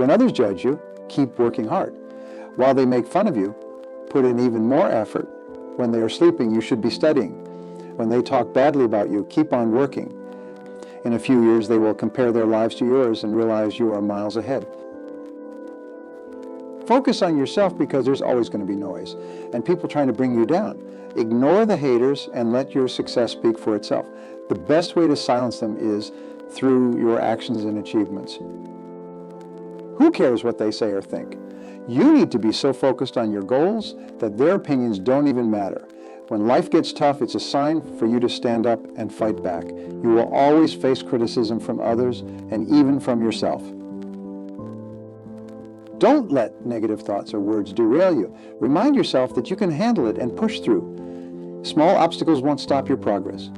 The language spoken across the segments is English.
When others judge you, keep working hard. While they make fun of you, put in even more effort. When they are sleeping, you should be studying. When they talk badly about you, keep on working. In a few years, they will compare their lives to yours and realize you are miles ahead. Focus on yourself because there's always going to be noise and people trying to bring you down. Ignore the haters and let your success speak for itself. The best way to silence them is through your actions and achievements. Who cares what they say or think? You need to be so focused on your goals that their opinions don't even matter. When life gets tough, it's a sign for you to stand up and fight back. You will always face criticism from others and even from yourself. Don't let negative thoughts or words derail you. Remind yourself that you can handle it and push through. Small obstacles won't stop your progress.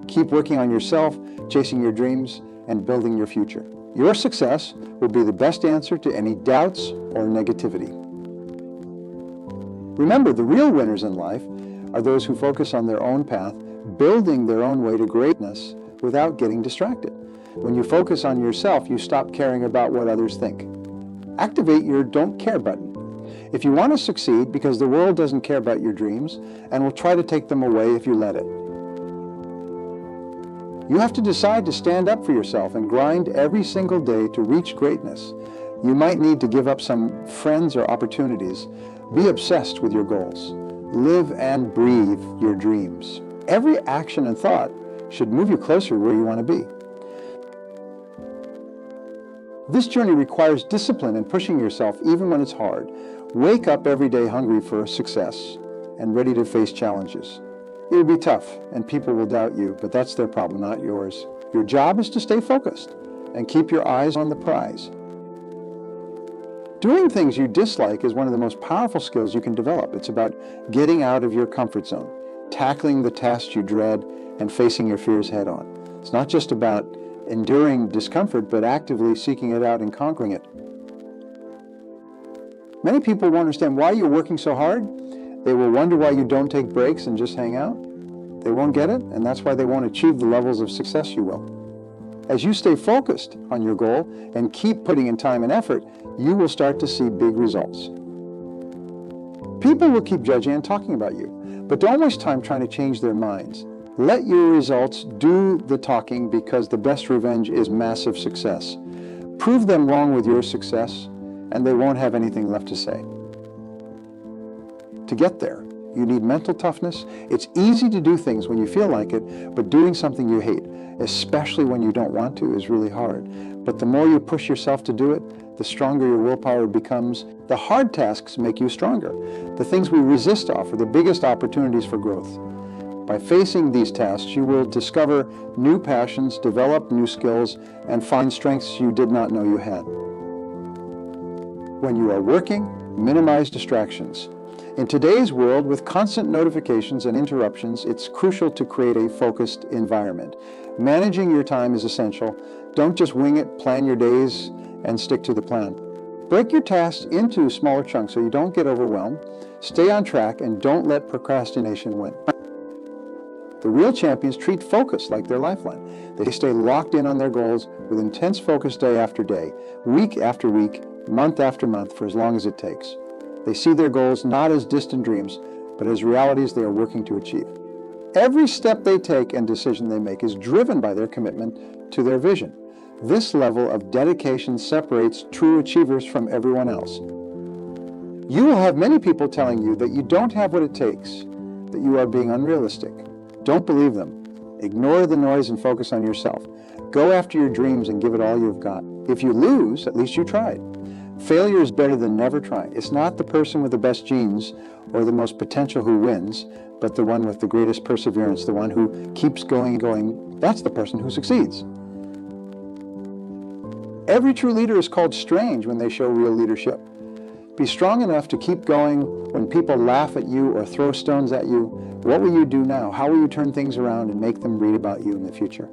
Keep working on yourself, chasing your dreams, and building your future. Your success will be the best answer to any doubts or negativity. Remember, the real winners in life are those who focus on their own path, building their own way to greatness without getting distracted. When you focus on yourself, you stop caring about what others think. Activate your don't care button. If you want to succeed, because the world doesn't care about your dreams and will try to take them away if you let it. You have to decide to stand up for yourself and grind every single day to reach greatness. You might need to give up some friends or opportunities. Be obsessed with your goals. Live and breathe your dreams. Every action and thought should move you closer where you want to be. This journey requires discipline and pushing yourself even when it's hard. Wake up every day hungry for success and ready to face challenges. It will be tough and people will doubt you, but that's their problem, not yours. Your job is to stay focused and keep your eyes on the prize. Doing things you dislike is one of the most powerful skills you can develop. It's about getting out of your comfort zone, tackling the tasks you dread, and facing your fears head on. It's not just about enduring discomfort, but actively seeking it out and conquering it. Many people won't understand why you're working so hard. They will wonder why you don't take breaks and just hang out. They won't get it, and that's why they won't achieve the levels of success you will. As you stay focused on your goal and keep putting in time and effort, you will start to see big results. People will keep judging and talking about you, but don't waste time trying to change their minds. Let your results do the talking, because the best revenge is massive success. Prove them wrong with your success, and they won't have anything left to say. To get there, you need mental toughness. It's easy to do things when you feel like it, but doing something you hate, especially when you don't want to, is really hard. But the more you push yourself to do it, the stronger your willpower becomes. The hard tasks make you stronger. The things we resist offer the biggest opportunities for growth. By facing these tasks, you will discover new passions, develop new skills, and find strengths you did not know you had. When you are working, minimize distractions. In today's world, with constant notifications and interruptions, it's crucial to create a focused environment. Managing your time is essential. Don't just wing it, plan your days, and stick to the plan. Break your tasks into smaller chunks so you don't get overwhelmed. Stay on track and don't let procrastination win. The real champions treat focus like their lifeline. They stay locked in on their goals with intense focus day after day, week after week, month after month, for as long as it takes. They see their goals not as distant dreams, but as realities they are working to achieve. Every step they take and decision they make is driven by their commitment to their vision. This level of dedication separates true achievers from everyone else. You will have many people telling you that you don't have what it takes, that you are being unrealistic. Don't believe them. Ignore the noise and focus on yourself. Go after your dreams and give it all you've got. If you lose, at least you tried. Failure is better than never trying. It's not the person with the best genes or the most potential who wins, but the one with the greatest perseverance, the one who keeps going. That's the person who succeeds. Every true leader is called strange when they show real leadership. Be strong enough to keep going when people laugh at you or throw stones at you. What will you do now? How will you turn things around and make them read about you in the future?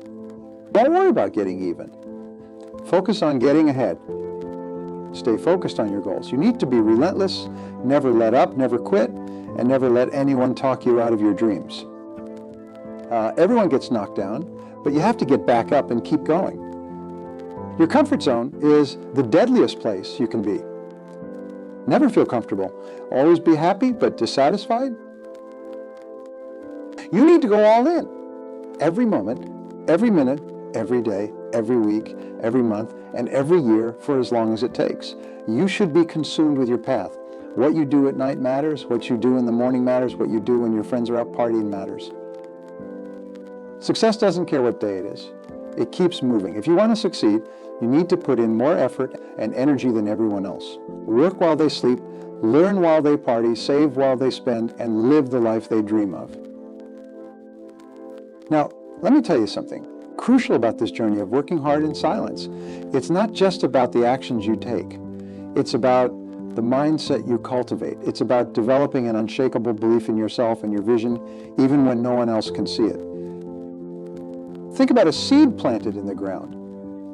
Don't worry about getting even. Focus on getting ahead. Stay focused on your goals. You need to be relentless, never let up, never quit, and never let anyone talk you out of your dreams. Everyone gets knocked down, but you have to get back up and keep going. Your comfort zone is the deadliest place you can be. Never feel comfortable. Always be happy but dissatisfied. You need to go all in. Every moment, every minute, every day, every week, every month, and every year for as long as it takes. You should be consumed with your path. What you do at night matters. What you do in the morning matters. What you do when your friends are out partying matters. Success doesn't care what day it is. It keeps moving. If you want to succeed, you need to put in more effort and energy than everyone else. Work while they sleep, learn while they party, save while they spend, and live the life they dream of. Now, let me tell you something crucial about this journey of working hard in silence. It's not just about the actions you take. It's about the mindset you cultivate. It's about developing an unshakable belief in yourself and your vision, even when no one else can see it. Think about a seed planted in the ground.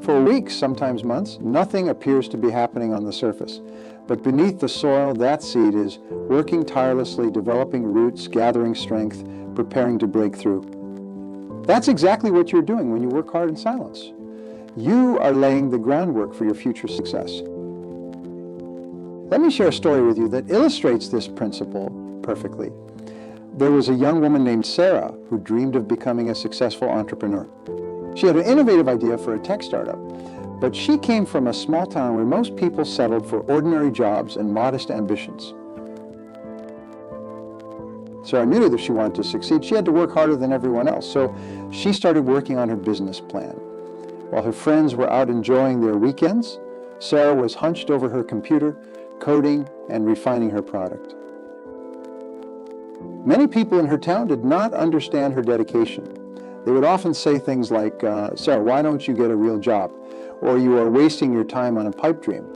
For weeks, sometimes months, nothing appears to be happening on the surface. But beneath the soil, that seed is working tirelessly, developing roots, gathering strength, preparing to break through. That's exactly what you're doing when you work hard in silence. You are laying the groundwork for your future success. Let me share a story with you that illustrates this principle perfectly. There was a young woman named Sarah who dreamed of becoming a successful entrepreneur. She had an innovative idea for a tech startup, but she came from a small town where most people settled for ordinary jobs and modest ambitions. Sarah knew that if she wanted to succeed, she had to work harder than everyone else, so she started working on her business plan. While her friends were out enjoying their weekends, Sarah was hunched over her computer, coding and refining her product. Many people in her town did not understand her dedication. They would often say things like, Sarah, why don't you get a real job? Or you are wasting your time on a pipe dream.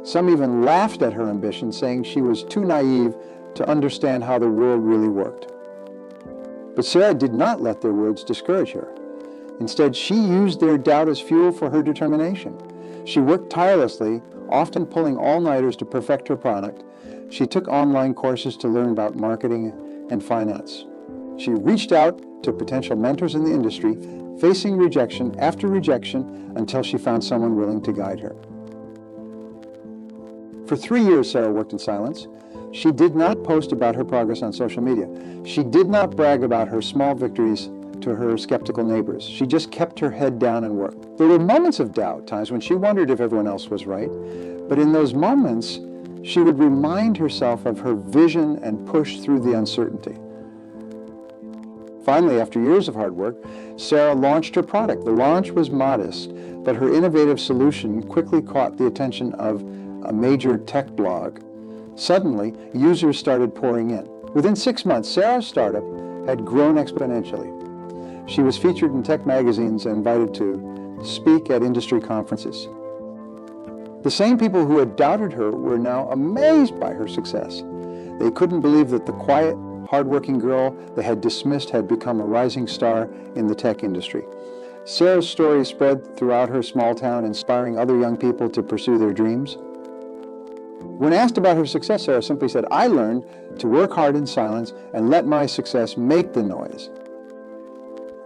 Some even laughed at her ambition, saying she was too naive to understand how the world really worked. But Sarah did not let their words discourage her. Instead, she used their doubt as fuel for her determination. She worked tirelessly, often pulling all-nighters to perfect her product. She took online courses to learn about marketing and finance. She reached out to potential mentors in the industry, facing rejection after rejection until she found someone willing to guide her. For 3 years, Sarah worked in silence. She did not post about her progress on social media. She did not brag about her small victories to her skeptical neighbors. She just kept her head down and worked. There were moments of doubt, times when she wondered if everyone else was right, but in those moments, she would remind herself of her vision and push through the uncertainty. Finally, after years of hard work, Sarah launched her product. The launch was modest, but her innovative solution quickly caught the attention of a major tech blog. Suddenly, users started pouring in. Within 6 months, Sarah's startup had grown exponentially. She was featured in tech magazines and invited to speak at industry conferences. The same people who had doubted her were now amazed by her success. They couldn't believe that the quiet, hardworking girl they had dismissed had become a rising star in the tech industry. Sarah's story spread throughout her small town, inspiring other young people to pursue their dreams. When asked about her success, Sarah simply said, "I learned to work hard in silence and let my success make the noise."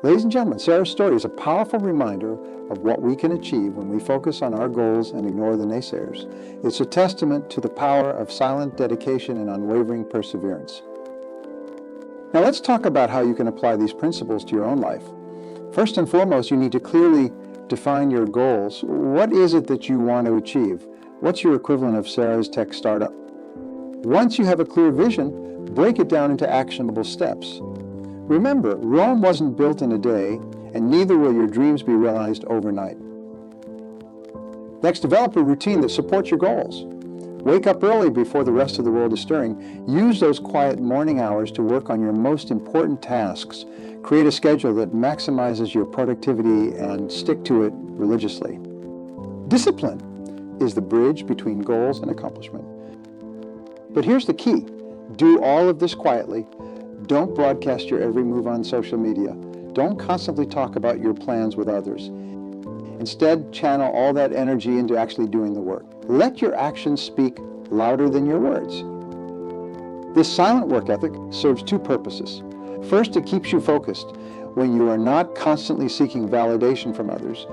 Ladies and gentlemen, Sarah's story is a powerful reminder of what we can achieve when we focus on our goals and ignore the naysayers. It's a testament to the power of silent dedication and unwavering perseverance. Now let's talk about how you can apply these principles to your own life. First and foremost, you need to clearly define your goals. What is it that you want to achieve? What's your equivalent of Sarah's tech startup? Once you have a clear vision, break it down into actionable steps. Remember, Rome wasn't built in a day, and neither will your dreams be realized overnight. Next, develop a routine that supports your goals. Wake up early before the rest of the world is stirring. Use those quiet morning hours to work on your most important tasks. Create a schedule that maximizes your productivity and stick to it religiously. Discipline is the bridge between goals and accomplishment. But here's the key. Do all of this quietly. Don't broadcast your every move on social media. Don't constantly talk about your plans with others. Instead, channel all that energy into actually doing the work. Let your actions speak louder than your words. This silent work ethic serves two purposes. First, it keeps you focused when you are not constantly seeking validation from others.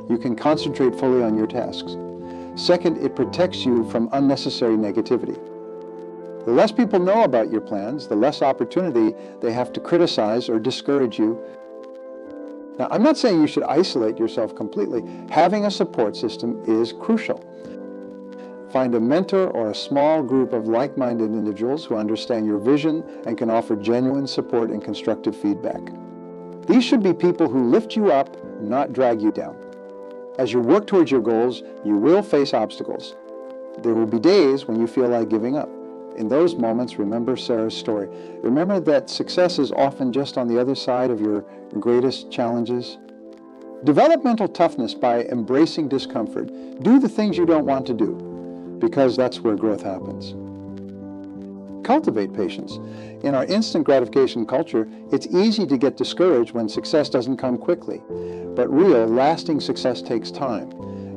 You can concentrate fully on your tasks. Second, it protects you from unnecessary negativity. The less people know about your plans, the less opportunity they have to criticize or discourage you. Now, I'm not saying you should isolate yourself completely. Having a support system is crucial. Find a mentor or a small group of like-minded individuals who understand your vision and can offer genuine support and constructive feedback. These should be people who lift you up, not drag you down. As you work towards your goals, you will face obstacles. There will be days when you feel like giving up. In those moments, remember Sarah's story. Remember that success is often just on the other side of your greatest challenges. Develop mental toughness by embracing discomfort. Do the things you don't want to do, because that's where growth happens. Cultivate patience. In our instant gratification culture, it's easy to get discouraged when success doesn't come quickly. But real, lasting success takes time.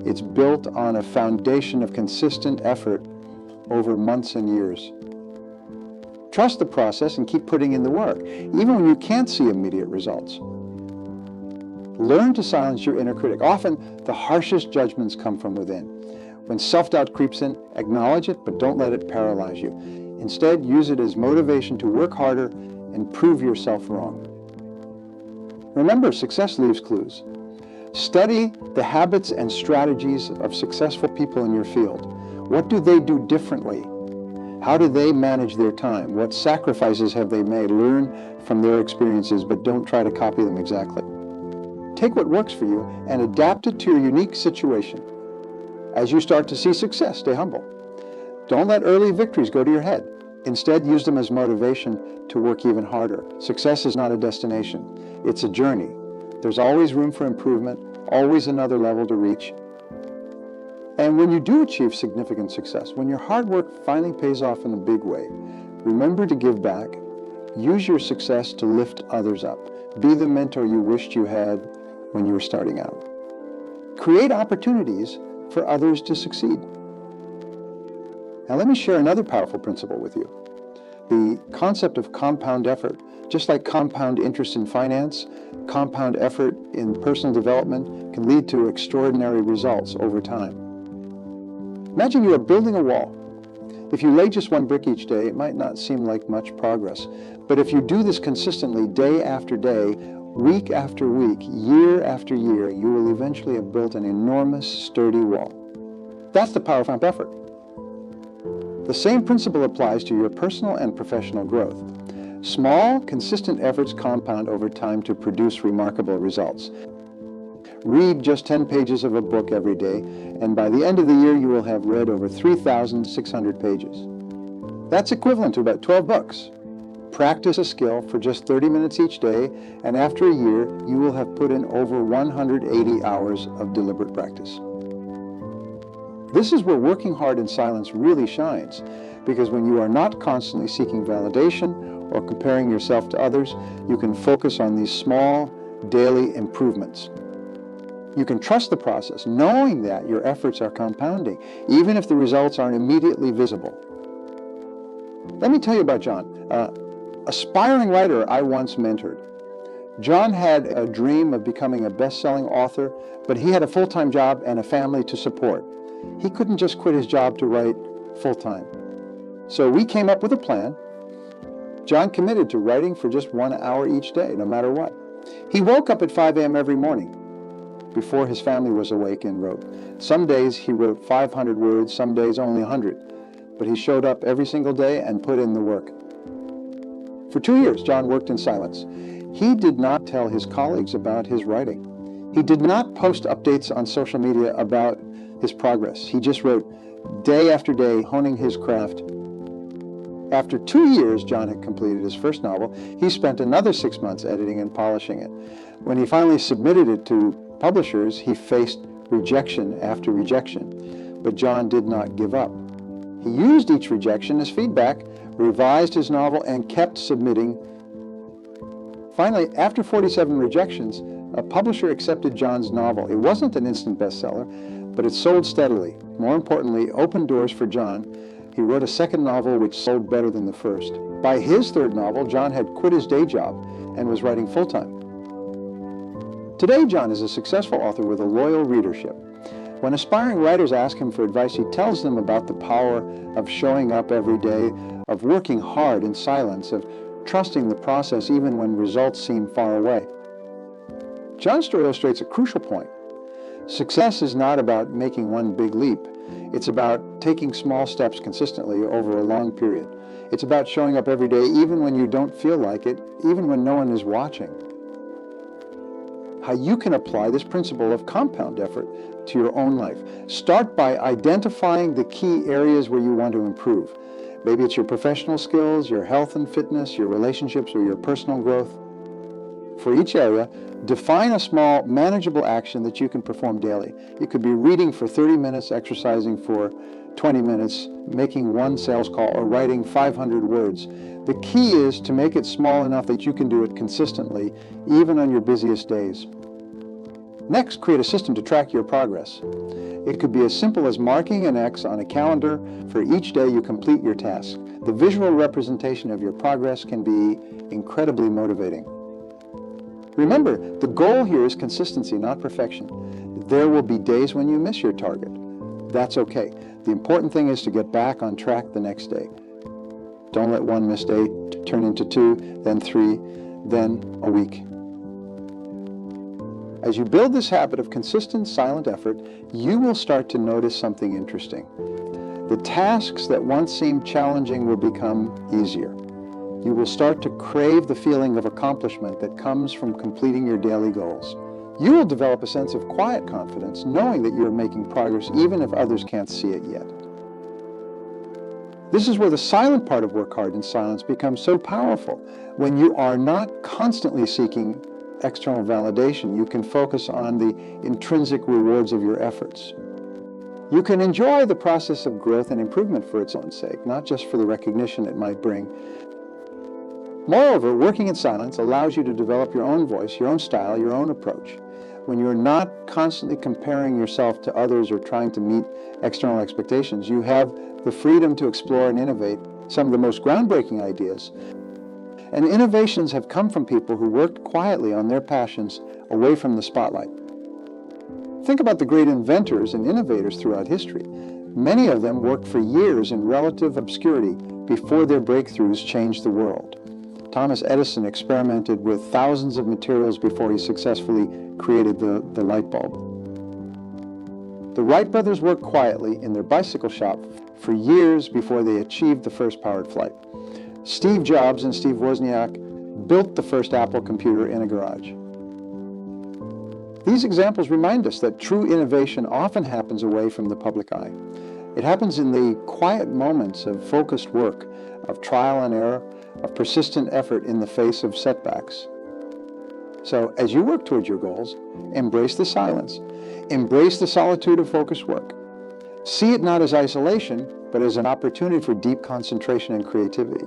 It's built on a foundation of consistent effort over months and years. Trust the process and keep putting in the work, even when you can't see immediate results. Learn to silence your inner critic. Often, the harshest judgments come from within. When self-doubt creeps in, acknowledge it, but don't let it paralyze you. Instead, use it as motivation to work harder and prove yourself wrong. Remember, success leaves clues. Study the habits and strategies of successful people in your field. What do they do differently? How do they manage their time? What sacrifices have they made? Learn from their experiences, but don't try to copy them exactly. Take what works for you and adapt it to your unique situation. As you start to see success, stay humble. Don't let early victories go to your head. Instead, use them as motivation to work even harder. Success is not a destination. It's a journey. There's always room for improvement, always another level to reach. And when you do achieve significant success, when your hard work finally pays off in a big way, remember to give back. Use your success to lift others up. Be the mentor you wished you had when you were starting out. Create opportunities for others to succeed. Now let me share another powerful principle with you. The concept of compound effort. Just like compound interest in finance, compound effort in personal development can lead to extraordinary results over time. Imagine you are building a wall. If you lay just one brick each day, it might not seem like much progress. But if you do this consistently, day after day, week after week, year after year, you will eventually have built an enormous, sturdy wall. That's the power of compound effort. The same principle applies to your personal and professional growth. Small, consistent efforts compound over time to produce remarkable results. Read just 10 pages of a book every day, and by the end of the year, you will have read over 3,600 pages. That's equivalent to about 12 books. Practice a skill for just 30 minutes each day, and after a year, you will have put in over 180 hours of deliberate practice. This is where working hard in silence really shines, because when you are not constantly seeking validation or comparing yourself to others, you can focus on these small, daily improvements. You can trust the process, knowing that your efforts are compounding, even if the results aren't immediately visible. Let me tell you about John, an aspiring writer I once mentored. John had a dream of becoming a best-selling author, but he had a full-time job and a family to support. He couldn't just quit his job to write full-time. So we came up with a plan. John committed to writing for just 1 hour each day, no matter what. He woke up at 5 a.m. every morning before his family was awake and wrote. Some days he wrote 500 words, some days only 100. But he showed up every single day and put in the work. For 2 years, John worked in silence. He did not tell his colleagues about his writing. He did not post updates on social media about his progress. He just wrote day after day, honing his craft. After 2 years, John had completed his first novel. He spent another 6 months editing and polishing it. When he finally submitted it to publishers, he faced rejection after rejection. But John did not give up. He used each rejection as feedback, revised his novel, and kept submitting. Finally, after 47 rejections, a publisher accepted John's novel. It wasn't an instant bestseller, but it sold steadily. More importantly, opened doors for John. He wrote a second novel which sold better than the first. By his third novel, John had quit his day job and was writing full-time. Today, John is a successful author with a loyal readership. When aspiring writers ask him for advice, he tells them about the power of showing up every day, of working hard in silence, of trusting the process even when results seem far away. John's story illustrates a crucial point. Success is not about making one big leap. It's about taking small steps consistently over a long period. It's about showing up every day even when you don't feel like it, even when no one is watching. How you can apply this principle of compound effort to your own life. Start by identifying the key areas where you want to improve. Maybe it's your professional skills, your health and fitness, your relationships, or your personal growth. For each area, define a small, manageable action that you can perform daily. It could be reading for 30 minutes, exercising for 20 minutes, making one sales call, or writing 500 words. The key is to make it small enough that you can do it consistently, even on your busiest days. Next, create a system to track your progress. It could be as simple as marking an X on a calendar for each day you complete your task. The visual representation of your progress can be incredibly motivating. Remember, the goal here is consistency, not perfection. There will be days when you miss your target. That's okay. The important thing is to get back on track the next day. Don't let one missed day turn into 2, then 3, then a week. As you build this habit of consistent, silent effort, you will start to notice something interesting. The tasks that once seemed challenging will become easier. You will start to crave the feeling of accomplishment that comes from completing your daily goals. You will develop a sense of quiet confidence, knowing that you are making progress even if others can't see it yet. This is where the silent part of work hard in silence becomes so powerful. When you are not constantly seeking external validation, you can focus on the intrinsic rewards of your efforts. You can enjoy the process of growth and improvement for its own sake, not just for the recognition it might bring. Moreover, working in silence allows you to develop your own voice, your own style, your own approach. When you're not constantly comparing yourself to others or trying to meet external expectations, you have the freedom to explore and innovate some of the most groundbreaking ideas. And innovations have come from people who worked quietly on their passions away from the spotlight. Think about the great inventors and innovators throughout history. Many of them worked for years in relative obscurity before their breakthroughs changed the world. Thomas Edison experimented with thousands of materials before he successfully created the light bulb. The Wright brothers worked quietly in their bicycle shop for years before they achieved the first powered flight. Steve Jobs and Steve Wozniak built the first Apple computer in a garage. These examples remind us that true innovation often happens away from the public eye. It happens in the quiet moments of focused work, of trial and error, of persistent effort in the face of setbacks. So, as you work towards your goals, embrace the silence. Embrace the solitude of focused work. See it not as isolation, but as an opportunity for deep concentration and creativity.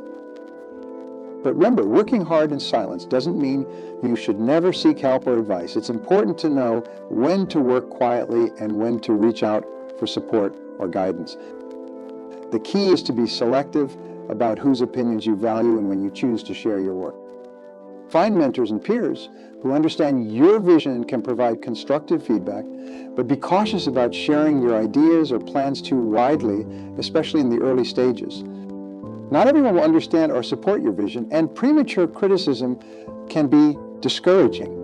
But remember, working hard in silence doesn't mean you should never seek help or advice. It's important to know when to work quietly and when to reach out for support or guidance. The key is to be selective about whose opinions you value and when you choose to share your work. Find mentors and peers who understand your vision and can provide constructive feedback, but be cautious about sharing your ideas or plans too widely, especially in the early stages. Not everyone will understand or support your vision, and premature criticism can be discouraging.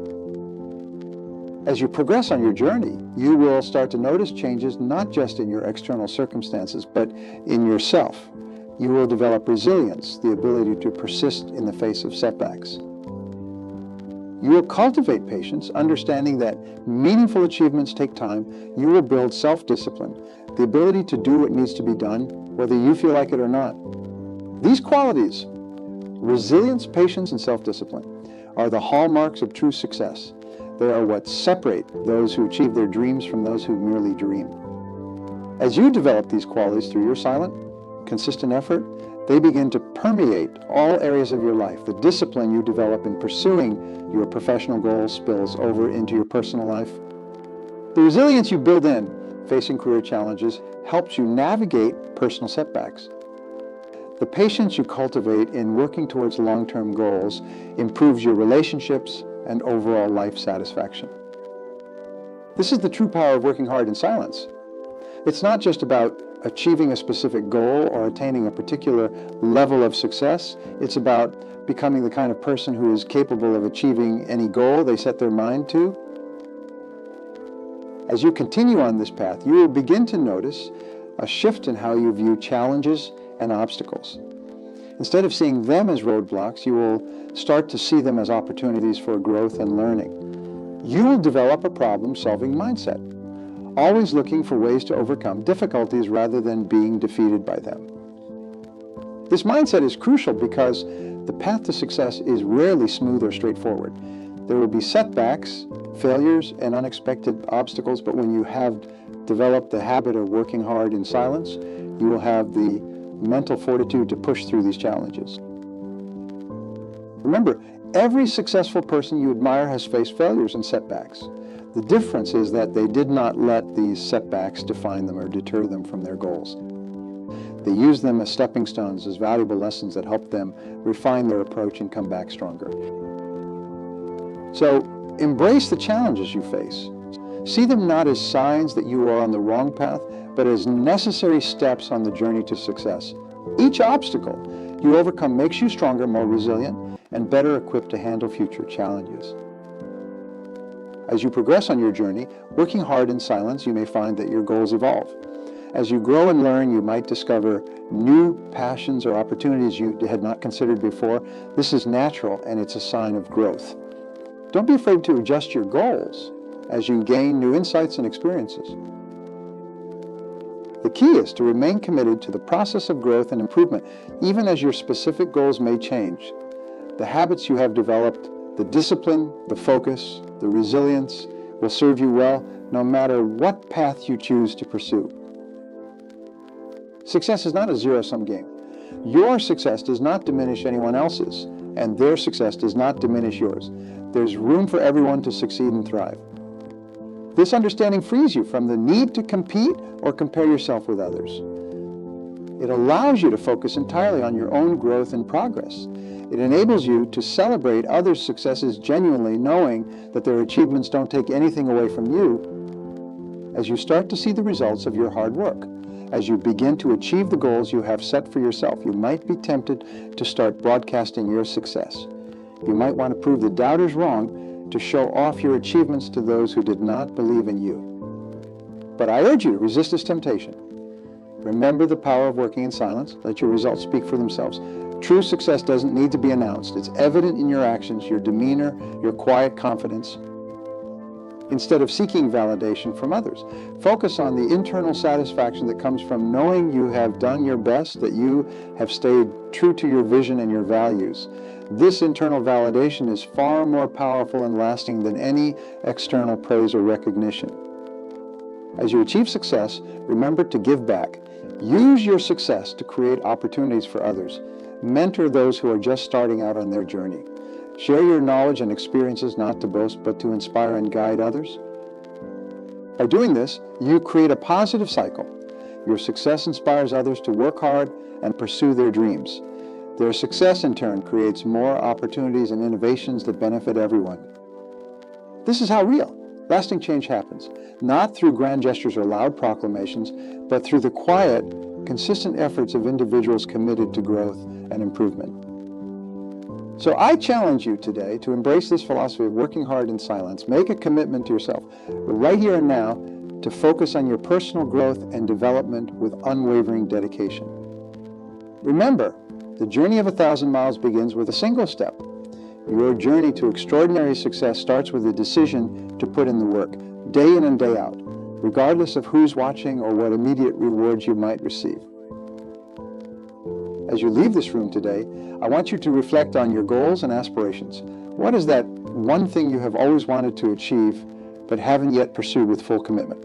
As you progress on your journey, you will start to notice changes not just in your external circumstances, but in yourself. You will develop resilience, the ability to persist in the face of setbacks. You will cultivate patience, understanding that meaningful achievements take time. You will build self-discipline, the ability to do what needs to be done, whether you feel like it or not. These qualities, resilience, patience, and self-discipline, are the hallmarks of true success. They are what separate those who achieve their dreams from those who merely dream. As you develop these qualities through your silent, consistent effort, they begin to permeate all areas of your life. The discipline you develop in pursuing your professional goals spills over into your personal life. The resilience you build in facing career challenges helps you navigate personal setbacks. The patience you cultivate in working towards long-term goals improves your relationships, and overall life satisfaction. This is the true power of working hard in silence. It's not just about achieving a specific goal or attaining a particular level of success. It's about becoming the kind of person who is capable of achieving any goal they set their mind to. As you continue on this path, you will begin to notice a shift in how you view challenges and obstacles. Instead of seeing them as roadblocks, you will start to see them as opportunities for growth and learning. You will develop a problem-solving mindset, always looking for ways to overcome difficulties rather than being defeated by them. This mindset is crucial because the path to success is rarely smooth or straightforward. There will be setbacks, failures, and unexpected obstacles, but when you have developed the habit of working hard in silence, you will have the mental fortitude to push through these challenges. Remember, every successful person you admire has faced failures and setbacks. The difference is that they did not let these setbacks define them or deter them from their goals. They used them as stepping stones, as valuable lessons that helped them refine their approach and come back stronger. So, embrace the challenges you face. See them not as signs that you are on the wrong path, but as necessary steps on the journey to success. Each obstacle you overcome makes you stronger, more resilient, and better equipped to handle future challenges. As you progress on your journey, working hard in silence, you may find that your goals evolve. As you grow and learn, you might discover new passions or opportunities you had not considered before. This is natural, and it's a sign of growth. Don't be afraid to adjust your goals as you gain new insights and experiences. The key is to remain committed to the process of growth and improvement, even as your specific goals may change. The habits you have developed, the discipline, the focus, the resilience will serve you well no matter what path you choose to pursue. Success is not a zero-sum game. Your success does not diminish anyone else's, and their success does not diminish yours. There's room for everyone to succeed and thrive. This understanding frees you from the need to compete or compare yourself with others. It allows you to focus entirely on your own growth and progress. It enables you to celebrate others' successes genuinely, knowing that their achievements don't take anything away from you. As you start to see the results of your hard work, as you begin to achieve the goals you have set for yourself, you might be tempted to start broadcasting your success. You might want to prove the doubters wrong, to show off your achievements to those who did not believe in you. But I urge you to resist this temptation. Remember the power of working in silence. Let your results speak for themselves. True success doesn't need to be announced. It's evident in your actions, your demeanor, your quiet confidence. Instead of seeking validation from others, focus on the internal satisfaction that comes from knowing you have done your best, that you have stayed true to your vision and your values. This internal validation is far more powerful and lasting than any external praise or recognition. As you achieve success, remember to give back. Use your success to create opportunities for others. Mentor those who are just starting out on their journey. Share your knowledge and experiences not to boast, but to inspire and guide others. By doing this, you create a positive cycle. Your success inspires others to work hard and pursue their dreams. Their success, in turn, creates more opportunities and innovations that benefit everyone. This is how real, lasting change happens, not through grand gestures or loud proclamations, but through the quiet, consistent efforts of individuals committed to growth and improvement. So I challenge you today to embrace this philosophy of working hard in silence. Make a commitment to yourself, right here and now, to focus on your personal growth and development with unwavering dedication. Remember, the journey of 1,000 miles begins with a single step. Your journey to extraordinary success starts with a decision to put in the work, day in and day out, regardless of who's watching or what immediate rewards you might receive. As you leave this room today, I want you to reflect on your goals and aspirations. What is that one thing you have always wanted to achieve but haven't yet pursued with full commitment?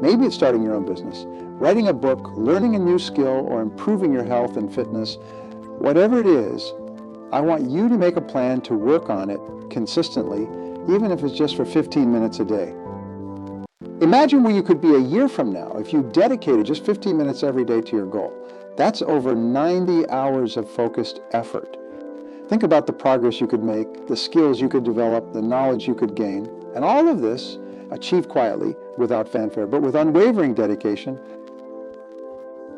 Maybe it's starting your own business, writing a book, learning a new skill, or improving your health and fitness. Whatever it is, I want you to make a plan to work on it consistently, even if it's just for 15 minutes a day. Imagine where you could be a year from now if you dedicated just 15 minutes every day to your goal. That's over 90 hours of focused effort. Think about the progress you could make, the skills you could develop, the knowledge you could gain, and all of this achieved quietly, without fanfare, but with unwavering dedication.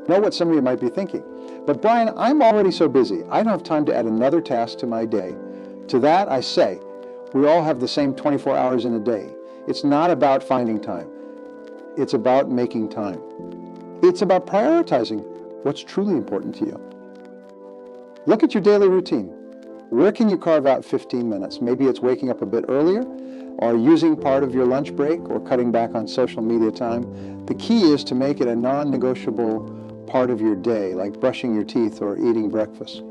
Know what some of you might be thinking. But Brian, I'm already so busy. I don't have time to add another task to my day. To that I say, we all have the same 24 hours in a day. It's not about finding time. It's about making time. It's about prioritizing what's truly important to you. Look at your daily routine. Where can you carve out 15 minutes? Maybe it's waking up a bit earlier, or using part of your lunch break, or cutting back on social media time. The key is to make it a non-negotiable part of your day, like brushing your teeth or eating breakfast.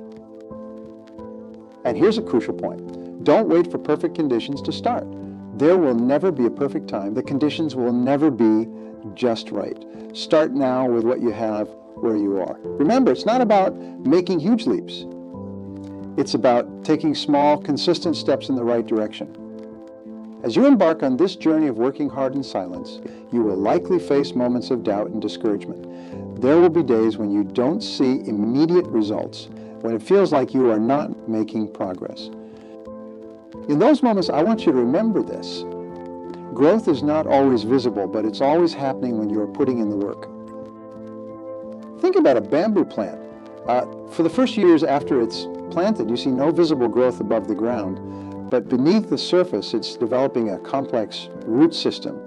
And here's a crucial point. Don't wait for perfect conditions to start. There will never be a perfect time. The conditions will never be just right. Start now with what you have where you are. Remember, it's not about making huge leaps. It's about taking small, consistent steps in the right direction. As you embark on this journey of working hard in silence, you will likely face moments of doubt and discouragement. There will be days when you don't see immediate results, when it feels like you are not making progress. In those moments, I want you to remember this. Growth is not always visible, but it's always happening when you are putting in the work. Think about a bamboo plant. For the first years after it's planted, you see no visible growth above the ground, but beneath the surface, it's developing a complex root system.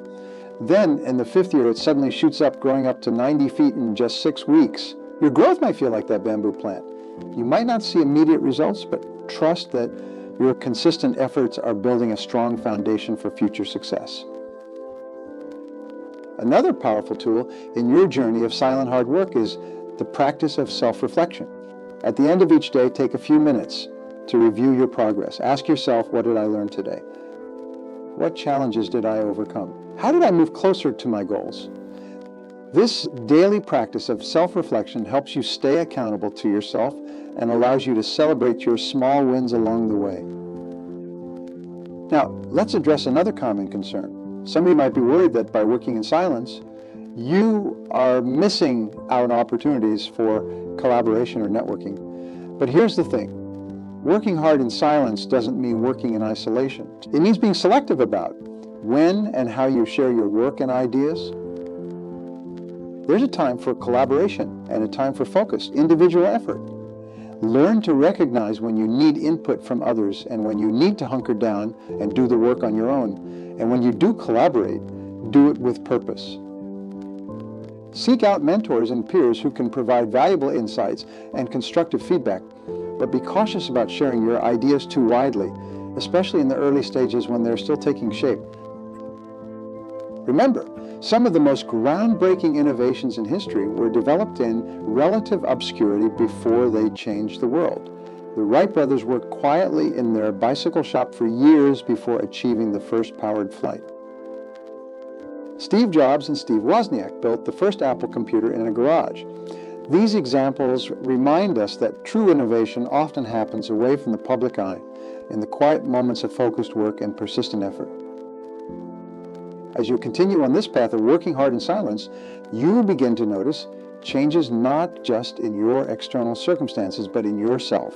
Then, in the 5th year, it suddenly shoots up, growing up to 90 feet in just 6 weeks. Your growth might feel like that bamboo plant. You might not see immediate results, but trust that your consistent efforts are building a strong foundation for future success. Another powerful tool in your journey of silent hard work is the practice of self-reflection. At the end of each day, take a few minutes to review your progress. Ask yourself, what did I learn today? What challenges did I overcome? How did I move closer to my goals? This daily practice of self-reflection helps you stay accountable to yourself and allows you to celebrate your small wins along the way. Now, let's address another common concern. Some of you might be worried that by working in silence, you are missing out on opportunities for collaboration or networking. But here's the thing. Working hard in silence doesn't mean working in isolation. It means being selective about when and how you share your work and ideas. There's a time for collaboration and a time for focus, individual effort. Learn to recognize when you need input from others and when you need to hunker down and do the work on your own. And when you do collaborate, do it with purpose. Seek out mentors and peers who can provide valuable insights and constructive feedback, but be cautious about sharing your ideas too widely, especially in the early stages when they're still taking shape. Remember, some of the most groundbreaking innovations in history were developed in relative obscurity before they changed the world. The Wright brothers worked quietly in their bicycle shop for years before achieving the first powered flight. Steve Jobs and Steve Wozniak built the first Apple computer in a garage. These examples remind us that true innovation often happens away from the public eye, in the quiet moments of focused work and persistent effort. As you continue on this path of working hard in silence, you will begin to notice changes not just in your external circumstances, but in yourself.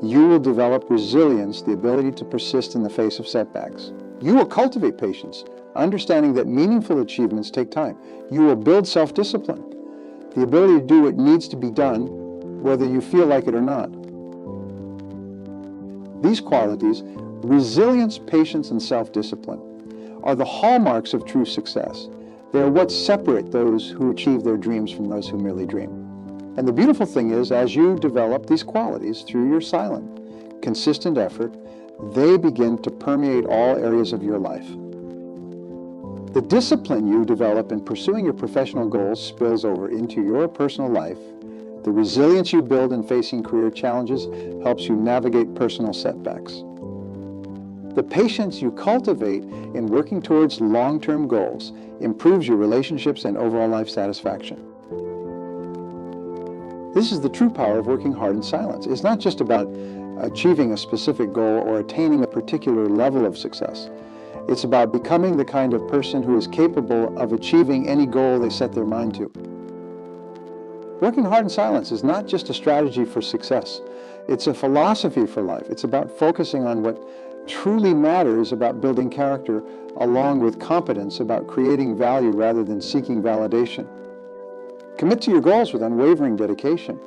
You will develop resilience, the ability to persist in the face of setbacks. You will cultivate patience, understanding that meaningful achievements take time. You will build self-discipline, the ability to do what needs to be done, whether you feel like it or not. These qualities, resilience, patience, and self-discipline, are the hallmarks of true success. They are what separate those who achieve their dreams from those who merely dream. And the beautiful thing is, as you develop these qualities through your silent, consistent effort, they begin to permeate all areas of your life. The discipline you develop in pursuing your professional goals spills over into your personal life. The resilience you build in facing career challenges helps you navigate personal setbacks. The patience you cultivate in working towards long-term goals improves your relationships and overall life satisfaction. This is the true power of working hard in silence. It's not just about achieving a specific goal or attaining a particular level of success. It's about becoming the kind of person who is capable of achieving any goal they set their mind to. Working hard in silence is not just a strategy for success. It's a philosophy for life. It's about focusing on what truly matters about building character, along with competence about creating value rather than seeking validation. Commit to your goals with unwavering dedication.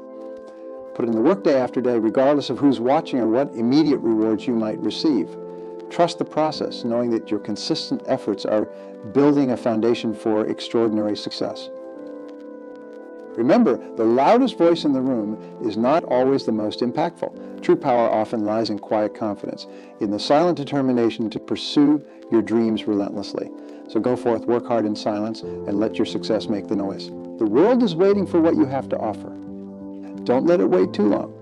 Put in the work day after day, regardless of who's watching or what immediate rewards you might receive. Trust the process, knowing that your consistent efforts are building a foundation for extraordinary success. Remember, the loudest voice in the room is not always the most impactful. True power often lies in quiet confidence, in the silent determination to pursue your dreams relentlessly. So go forth, work hard in silence, and let your success make the noise. The world is waiting for what you have to offer. Don't let it wait too long.